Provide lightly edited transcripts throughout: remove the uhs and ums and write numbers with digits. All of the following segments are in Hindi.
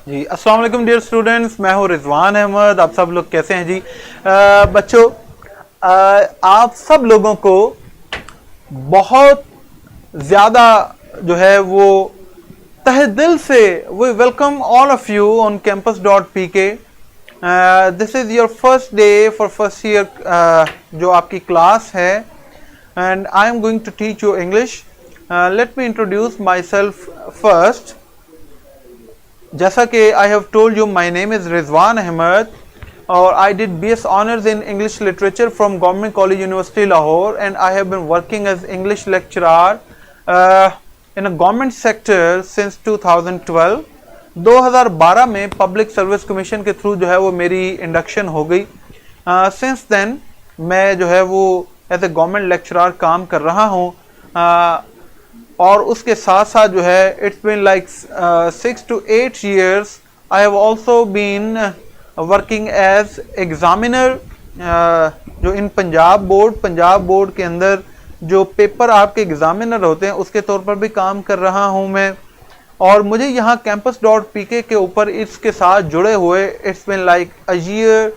जी अस्सलाम वालेकुम डियर स्टूडेंट्स, मैं हूँ रिजवान अहमद। आप सब लोग कैसे हैं जी? बच्चों, आप सब लोगों को बहुत ज़्यादा जो है वो तहे दिल से we welcome all of you on campus.pk। This is your first day for first year जो आपकी क्लास है, and I am going to teach you English. Let me introduce myself first. जैसा कि I have told you, my name is Rizwan Ahmed और I did BS honours in English literature from government college university Lahore, and I have been working as English lecturer in a government sector since 2012। 2012 में पब्लिक सर्विस कमीशन के थ्रू जो है वो मेरी इंडक्शन हो गई। सिंस देन मैं जो है वो एज ए गवर्नमेंट लेक्चरर काम कर रहा हूँ, और उसके साथ साथ जो है it's been like 6 to 8 years I have also been working as examiner जो इन पंजाब बोर्ड के अंदर जो पेपर आपके एग्जामिनर होते हैं उसके तौर पर भी काम कर रहा हूं मैं। और मुझे यहाँ campus.pk के ऊपर इसके साथ जुड़े हुए it's been like a year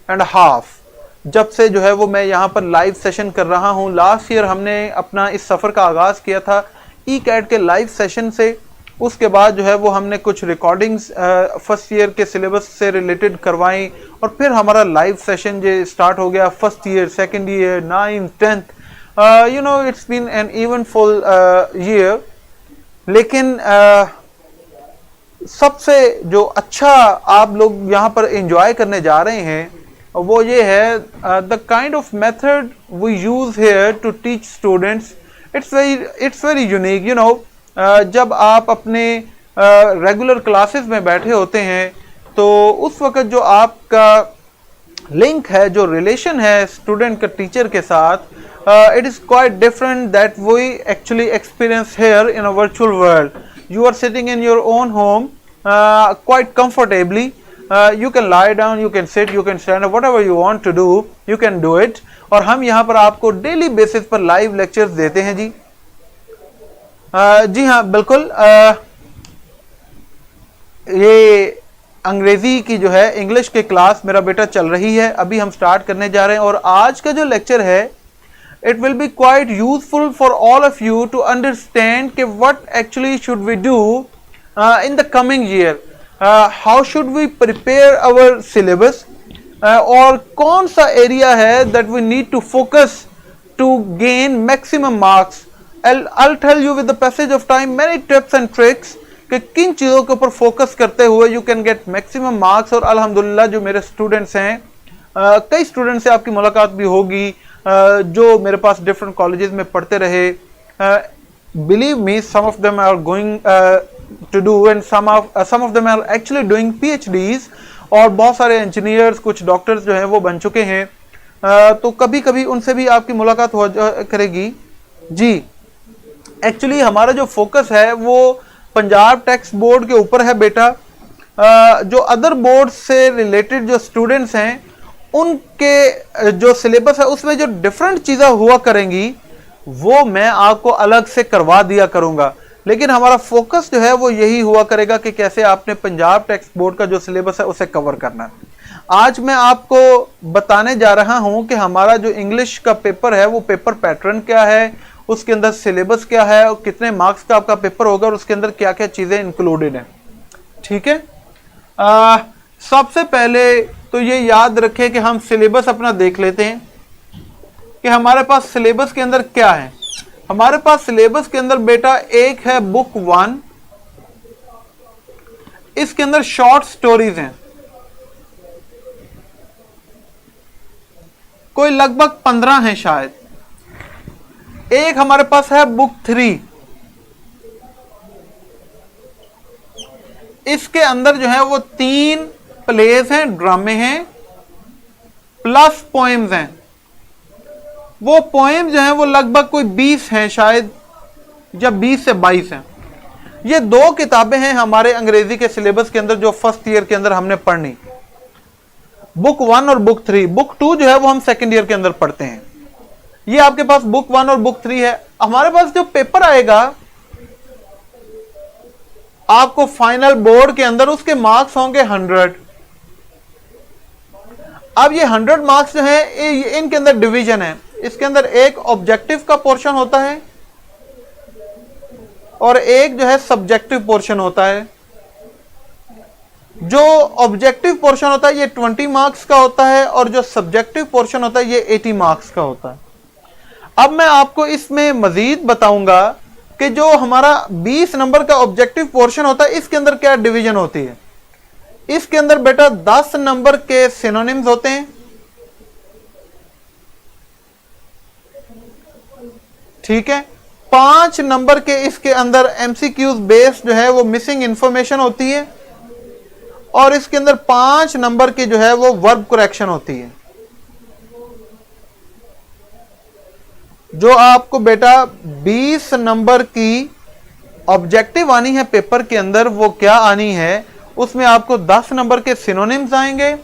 and half, जब से जो है वो मैं यहाँ पर लाइव सेशन कर रहा हूँ। लास्ट ईयर हमने अपना इस सफ़र का आगाज़ किया था ECAT के लाइव सेशन से। उसके बाद जो है वो हमने कुछ रिकॉर्डिंग्स फर्स्ट ईयर के सिलेबस से रिलेटेड करवाई, और फिर हमारा लाइव सेशन जो स्टार्ट हो गया first year, second year, 9th, 10th। You know it's been an eventful year. लेकिन सबसे जो अच्छा आप लोग यहाँ पर एंजॉय करने जा रहे हैं वो ये है the kind of method we use here to teach students. It's very unique, you know. जब आप अपने रेगुलर क्लासेस में बैठे होते हैं तो उस वक्त जो आपका लिंक है, जो रिलेशन है स्टूडेंट का टीचर के साथ, it is quite different that we actually experience here in a virtual world. You are sitting in your own home quite comfortably. You can lie down, you can sit, you can stand up, whatever you want to do, you can do it. और हम यहाँ पर आपको डेली बेसिस पर लाइव लेक्चर्स देते हैं जी। जी हाँ, बिल्कुल। ये अंग्रेजी की जो है इंग्लिश की क्लास मेरा बेटा चल रही है, अभी हम स्टार्ट करने जा रहे हैं। और आज का जो लेक्चर है it will be quite useful for all of you to understand कि what actually should we do in the coming year, how should we prepare our syllabus, और कौन सा एरिया है that we need to focus to gain maximum marks. I'll tell you with the passage of time many tips and tricks कि किन चीज़ों के ऊपर फोकस करते हुए you can get maximum marks। और अल्हम्दुलिल्लाह जो मेरे स्टूडेंट्स हैं, कई स्टूडेंट से आपकी मुलाकात भी होगी जो मेरे पास डिफरेंट कॉलेजेस में पढ़ते रहे। Believe me, some of them are going to do and some of them are actually doing PhDs, और बहुत सारे इंजीनियर्स, कुछ डॉक्टर्स जो हैं वो बन चुके हैं। तो कभी कभी उनसे भी आपकी मुलाकात हो करेगी जी। एक्चुअली हमारा जो फोकस है वो पंजाब टेक्स्ट बोर्ड के ऊपर है बेटा। जो अदर बोर्ड से रिलेटेड जो स्टूडेंट्स हैं उनके जो सिलेबस है उसमें जो डिफरेंट चीज़ें हुआ करेंगी वो मैं आपको अलग से करवा दिया करूंगा, लेकिन हमारा फोकस जो है वो यही हुआ करेगा कि कैसे आपने पंजाब टेक्स्ट बोर्ड का जो सिलेबस है उसे कवर करना है। आज मैं आपको बताने जा रहा हूं कि हमारा जो इंग्लिश का पेपर है वो पेपर पैटर्न क्या है, उसके अंदर सिलेबस क्या है, और कितने मार्क्स का आपका पेपर होगा, और उसके अंदर क्या क्या चीज़ें इंक्लूडेड हैं। ठीक है, सबसे पहले तो ये याद रखें कि हम सिलेबस अपना देख लेते हैं कि हमारे पास सिलेबस के अंदर क्या है। हमारे पास सिलेबस के अंदर बेटा एक है बुक 1, इसके अंदर शॉर्ट स्टोरीज हैं, कोई लगभग 15 हैं शायद। एक हमारे पास है बुक 3, इसके अंदर जो है वो 3 प्लेस हैं, ड्रामे हैं, प्लस पोएम्स हैं। वो पोएम जो हैं वो लगभग कोई 20 हैं शायद, या 20 से 22 हैं। ये 2 किताबें हैं हमारे अंग्रेजी के सिलेबस के अंदर जो फर्स्ट ईयर के अंदर हमने पढ़नी, बुक 1 और बुक 3। बुक 2 जो है वो हम सेकेंड ईयर के अंदर पढ़ते हैं। ये आपके पास बुक 1 और बुक 3 है। हमारे पास जो पेपर आएगा आपको फाइनल बोर्ड के अंदर उसके मार्क्स होंगे 100। अब ये 100 मार्क्स जो है इनके अंदर डिवीजन है। इसके अंदर एक ऑब्जेक्टिव का पोर्शन होता है और एक जो है सब्जेक्टिव पोर्शन होता है। जो ऑब्जेक्टिव पोर्शन होता है ये 20 मार्क्स का होता है और जो सब्जेक्टिव पोर्शन होता है ये 80 मार्क्स का होता है। अब मैं आपको इसमें मजीद बताऊंगा कि जो हमारा 20 नंबर का ऑब्जेक्टिव पोर्शन होता है इसके अंदर क्या डिवीजन होती है। इसके अंदर बेटा 10 नंबर के सिनोनिम्स होते हैं, ठीक है। 5 नंबर के इसके अंदर एमसीक्यूज बेस्ड जो है वो मिसिंग इंफॉर्मेशन होती है और इसके अंदर 5 नंबर की जो है वो वर्ब करेक्शन होती है। जो आपको बेटा 20 नंबर की ऑब्जेक्टिव आनी है पेपर के अंदर वो क्या आनी है, उसमें आपको 10 नंबर के सिनोनिम्स आएंगे,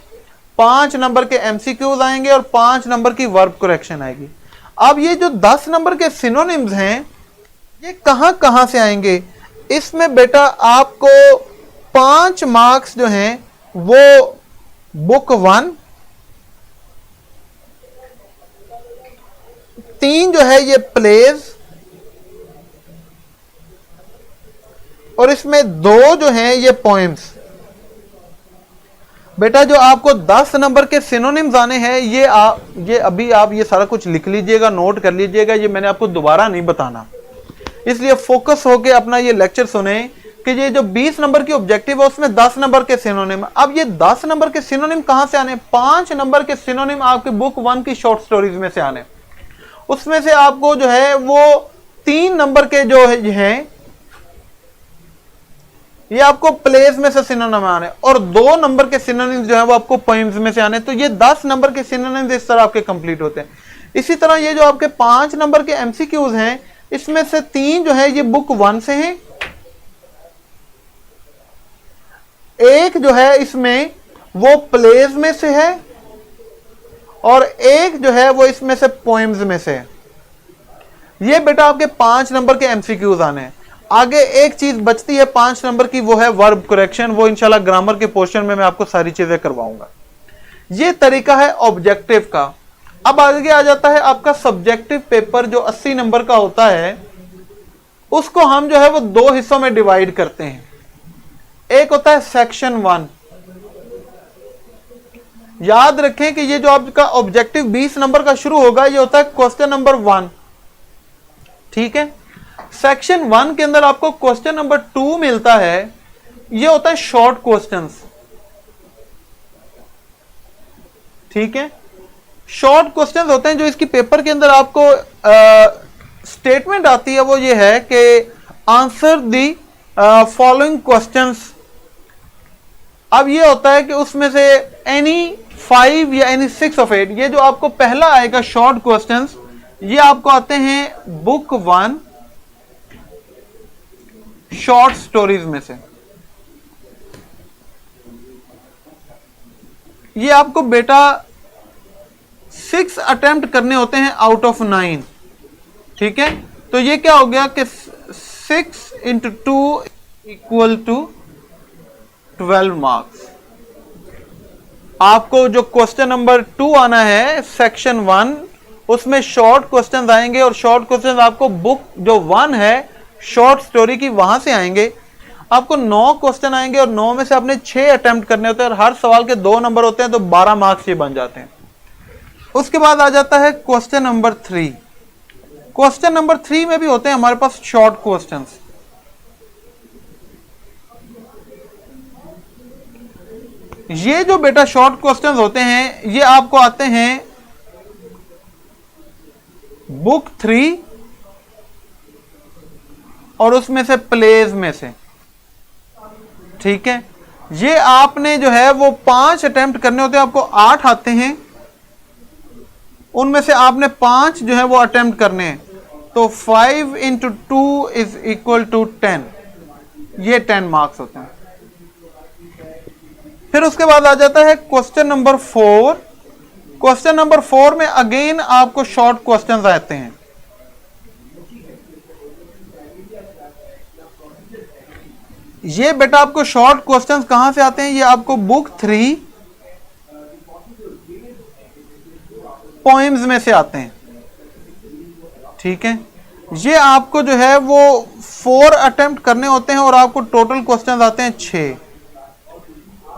5 नंबर के एमसीक्यूज आएंगे और 5 नंबर की वर्ब करेक्शन आएगी। अब ये जो 10 नंबर के सिनोनिम्स हैं ये कहां कहां से आएंगे, इसमें बेटा आपको 5 मार्क्स जो हैं वो बुक 1, 3 जो है ये प्लेज और इसमें 2 जो हैं ये पोएम्स। बेटा जो आपको 10 नंबर के सिनोनिम्स आने हैं ये अभी आप ये सारा कुछ लिख लीजिएगा, नोट कर लीजिएगा, ये मैंने आपको दोबारा नहीं बताना, इसलिए फोकस होके अपना ये लेक्चर सुने कि ये जो 20 नंबर की ऑब्जेक्टिव है उसमें 10 नंबर के सिनोनिम। अब ये 10 नंबर के सिनोनिम कहां से आने, 5 नंबर के सिनोनिम आपके बुक 1 की शॉर्ट स्टोरीज में से आने। उसमें से आपको जो है वो 3 नंबर के जो है ये आपको प्लेस में से सिनोनिम आने और 2 नंबर के सिनोनिम जो है वो आपको पोएम्स में से आने। तो ये 10 नंबर के सिनोनिम इस तरह आपके कंप्लीट होते हैं। इसी तरह ये जो आपके 5 नंबर के एमसीक्यूज हैं इसमें से 3 जो है ये बुक 1 से हैं, एक जो है इसमें वो प्लेज में से है और एक जो है वो इसमें से पोएम्स में से है। ये बेटा आपके 5 नंबर के एमसीक्यूज आने हैं। आगे एक चीज बचती है 5 नंबर की, वो है वर्ब करेक्शन, वो इंशाल्लाह ग्रामर के पोर्शन में मैं आपको सारी चीजें करवाऊंगा। ये तरीका है ऑब्जेक्टिव का। अब आगे आ जाता है आपका सब्जेक्टिव पेपर जो 80 नंबर का होता है, उसको हम जो है वो 2 हिस्सों में डिवाइड करते हैं। एक होता है सेक्शन 1। याद रखें कि ये जो आपका ऑब्जेक्टिव 20 नंबर का शुरू होगा ये होता है क्वेश्चन नंबर 1, ठीक है। सेक्शन 1 के अंदर आपको क्वेश्चन नंबर 2 मिलता है, ये होता है शॉर्ट क्वेश्चंस, ठीक है। शॉर्ट क्वेश्चंस होते हैं जो इसकी पेपर के अंदर आपको स्टेटमेंट आती है, वो ये है कि आंसर दी फॉलोइंग क्वेश्चंस। अब ये होता है कि उसमें से एनी 5 या एनी 6 ऑफ 8, ये जो आपको पहला आएगा शॉर्ट क्वेश्चंस, ये आपको आते हैं बुक 1 शॉर्ट स्टोरीज में से। ये आपको बेटा 6 अटेम्प्ट करने होते हैं आउट ऑफ 9, ठीक है। तो ये क्या हो गया कि 6 इंटू 2 इक्वल टू 12 मार्क्स। आपको जो क्वेश्चन नंबर 2 आना है सेक्शन 1, उसमें शॉर्ट क्वेश्चंस आएंगे और शॉर्ट क्वेश्चंस आपको बुक जो 1 है शॉर्ट स्टोरी की वहां से आएंगे। आपको 9 क्वेश्चन आएंगे और 9 में से आपने 6 अटेम्प्ट करने होते हैं और हर सवाल के 2 नंबर होते हैं, तो 12 मार्क्स ये बन जाते हैं। उसके बाद आ जाता है क्वेश्चन नंबर 3। क्वेश्चन नंबर 3 में भी होते हैं हमारे पास शॉर्ट क्वेश्चंस। ये जो बेटा शॉर्ट क्वेश्चंस होते हैं ये आपको आते हैं बुक 3 और उसमें से प्लेज में से, ठीक है। ये आपने जो है वो 5 अटेम्प्ट करने होते हैं, आपको 8 आते हैं, उनमें से आपने 5 जो है वो अटेम्प्ट करने हैं। तो 5 इंटू 2 इज इक्वल टू 10, ये 10 मार्क्स होते हैं। फिर उसके बाद आ जाता है क्वेश्चन नंबर 4। क्वेश्चन नंबर 4 में अगेन आपको शॉर्ट क्वेश्चंस आते हैं। ये बेटा आपको शॉर्ट क्वेश्चंस कहां से आते हैं, ये आपको बुक 3 पोएम्स में से आते हैं, ठीक है। ये आपको जो है वो 4 अटेम्प्ट करने होते हैं और आपको टोटल क्वेश्चंस आते हैं 6,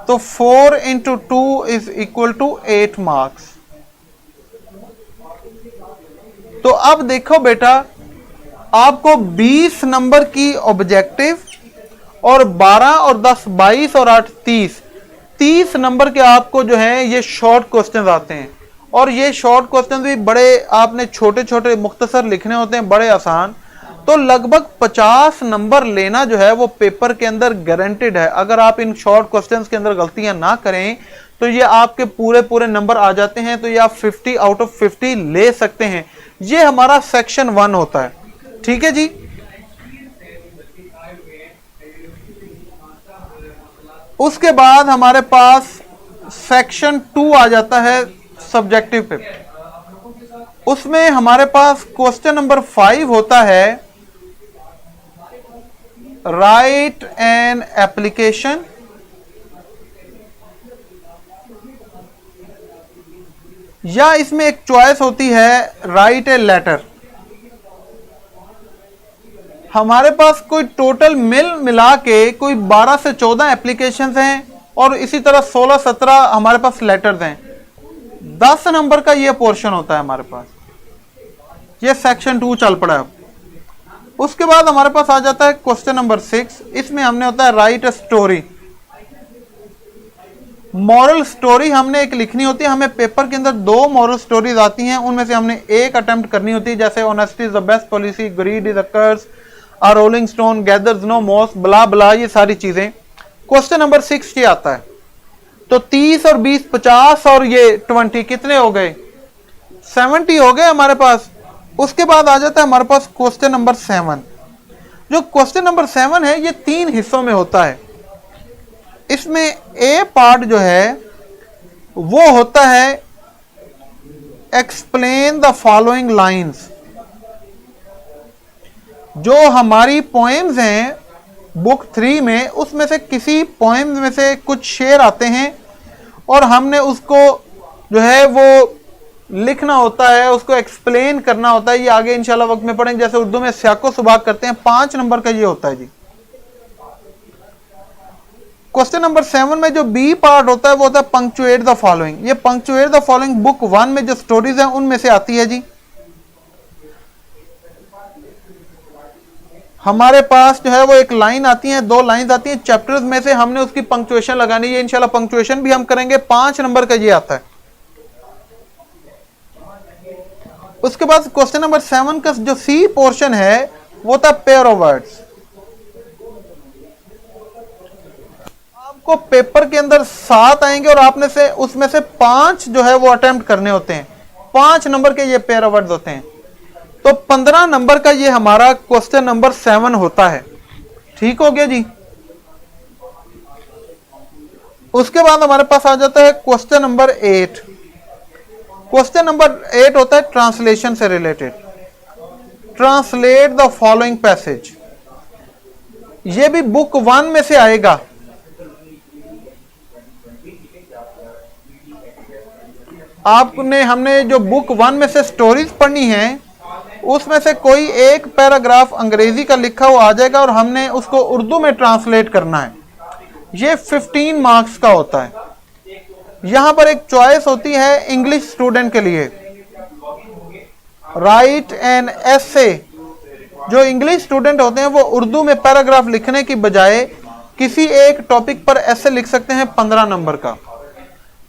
तो 4 into 2 is equal to 8 marks. तो अब देखो बेटा, आपको 20 नंबर की ऑब्जेक्टिव और 12 और 10 22 और 8 30 नंबर के आपको जो है ये शॉर्ट क्वेश्चंस आते हैं। और ये शॉर्ट क्वेश्चंस भी बड़े आपने छोटे छोटे मुख्तसर लिखने होते हैं, बड़े आसान। तो लगभग 50 नंबर लेना जो है वो पेपर के अंदर गारंटेड है। अगर आप इन शॉर्ट क्वेश्चंस के अंदर गलतियां ना करें तो ये आपके पूरे नंबर आ जाते हैं, तो ये आप 50 आउट ऑफ 50 ले सकते हैं। ये हमारा सेक्शन 1 होता है, ठीक है जी। उसके बाद हमारे पास सेक्शन 2 आ जाता है सब्जेक्टिव पे। उसमें हमारे पास क्वेश्चन नंबर 5 होता है राइट एन एप्लीकेशन, या इसमें एक चॉइस होती है राइट ए लेटर। हमारे पास कोई टोटल मिला के कोई 12 से 14 एप्लीकेशंस हैं और इसी तरह 16-17 हमारे पास लेटर्स हैं। 10 नंबर का ये पोर्शन होता है हमारे पास। ये सेक्शन 2 चल पड़ा है। उसके बाद हमारे पास आ जाता है क्वेश्चन नंबर 6। इसमें हमने होता है right a story. Moral story हमने एक लिखनी होती है। हमें पेपर के अंदर 2 मॉरल स्टोरीज आती हैं, उनमें से हमने एक अटेम्प्ट करनी होती है। जैसे honesty is the best policy, greed is a curse, a rolling stone gathers no moss, blah blah, ये सारी चीजें। क्वेश्चन नंबर 6 ये आता है। तो 30 और 20 50 और ये 20 कितने हो गए, 70 हो गए हमारे पास। उसके बाद आ जाता है हमारे पास क्वेश्चन नंबर 7। जो क्वेश्चन नंबर 7 है ये 3 हिस्सों में होता है। इसमें ए पार्ट जो है वो होता है एक्सप्लेन द फॉलोइंग लाइंस। जो हमारी पोएम्स हैं बुक 3 में, उसमें से किसी पोएम्स में से कुछ शेर आते हैं और हमने उसको जो है वो लिखना होता है, उसको एक्सप्लेन करना होता है। ये आगे इंशाल्लाह वक्त में पढ़ेंगे। जैसे उर्दू में स्याको सुबाक करते हैं, 5 नंबर का ये होता है जी। क्वेश्चन नंबर 7 में जो बी पार्ट होता है वो होता है पंक्चुएट द फॉलोइंग। ये पंक्चुएट द फॉलोइंग बुक 1 में जो स्टोरीज हैं उनमें से आती है जी। हमारे पास जो है वो एक लाइन आती है, 2 लाइन आती हैं चैप्टर्स में से, हमने उसकी पंक्चुएशन लगानी है। इंशाल्लाह पंक्चुएशन भी हम करेंगे। 5 नंबर का ये आता है। उसके बाद क्वेश्चन नंबर 7 का जो सी पोर्शन है वो था पेयर ऑफ वर्ड्स। आपको पेपर के अंदर 7 आएंगे और आपने से उसमें से 5 जो है वो अटेम्प्ट करने होते हैं। 5 नंबर के ये पेयर ऑफ वर्ड्स होते हैं। तो 15 नंबर का ये हमारा क्वेश्चन नंबर 7 होता है। ठीक हो गया जी। उसके बाद हमारे पास आ जाता है क्वेश्चन नंबर 8। क्वेश्चन नंबर 8 होता है ट्रांसलेशन से related. Translate the following passage. ये भी बुक 1 में से आएगा। हमने जो बुक 1 में से स्टोरीज पढ़नी है उसमें से कोई एक पैराग्राफ अंग्रेजी का लिखा हुआ आ जाएगा और हमने उसको उर्दू में ट्रांसलेट करना है। ये 15 मार्क्स का होता है। यहां पर एक चॉइस होती है इंग्लिश स्टूडेंट के लिए, राइट एन एसे। जो इंग्लिश स्टूडेंट होते हैं वो उर्दू में पैराग्राफ लिखने की बजाय किसी एक टॉपिक पर ऐसे लिख सकते हैं 15 नंबर का।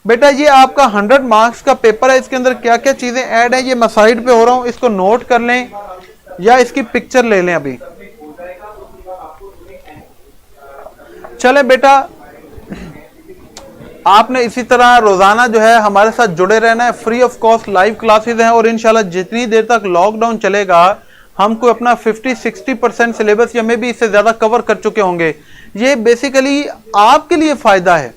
बेटा ये आपका 100 मार्क्स का पेपर है। इसके अंदर क्या क्या चीजें ऐड है ये मैं साइड पे हो रहा हूं, इसको नोट कर लें या इसकी पिक्चर ले लें। अभी चले बेटा, आपने इसी तरह रोजाना जो है हमारे साथ जुड़े रहना है। Free of cost live classes हैं और इंशाल्लाह जितनी देर तक लॉकडाउन चलेगा हम कोई अपना 50-60% सिलेबस या में भी इससे ज्यादा कवर कर चुके होंगे। ये बेसिकली आपके लिए फायदा है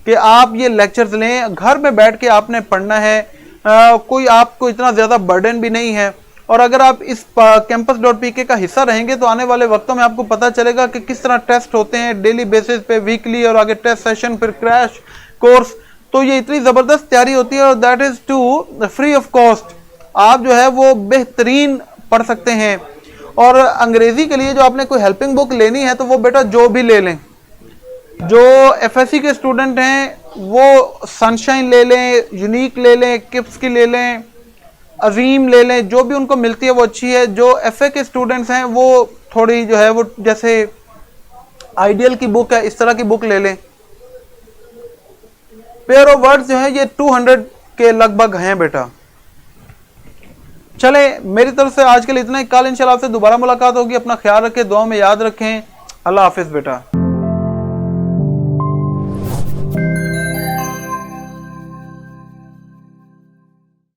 कि आप ये लेक्चर्स लें, घर में बैठ के आपने पढ़ना है। कोई आपको इतना ज्यादा बर्डन भी नहीं है और अगर आप इस campus.pk का हिस्सा रहेंगे तो आने वाले वक्तों में आपको पता चलेगा कि किस तरह टेस्ट होते हैं डेली बेसिस पे, वीकली, और आगे टेस्ट सेशन, फिर क्रैश कोर्स। तो ये इतनी ज़बरदस्त तैयारी होती है और that is too free of cost. आप जो है वो बेहतरीन पढ़ सकते हैं। और अंग्रेज़ी के लिए जो आपने कोई हेल्पिंग बुक लेनी है तो वो बेटा जो भी ले लें। जो एफएससी के स्टूडेंट हैं वो सनशाइन ले लें, यूनिक ले लें, किप्स की ले लें, अजीम ले लें, जो भी उनको मिलती है वो अच्छी है। जो एफए के स्टूडेंट्स हैं वो थोड़ी जो है वो जैसे आइडियल की बुक है, इस तरह की बुक ले लें। पेयर ऑफ वर्ड्स जो है ये 200 के लगभग हैं बेटा। चले मेरी तरफ से आज के लिए इतना ही। कल इंशाल्लाह आपसे दोबारा मुलाकात होगी। अपना ख्याल रखें, दुआ में याद रखें। अल्लाह हाफिज बेटा।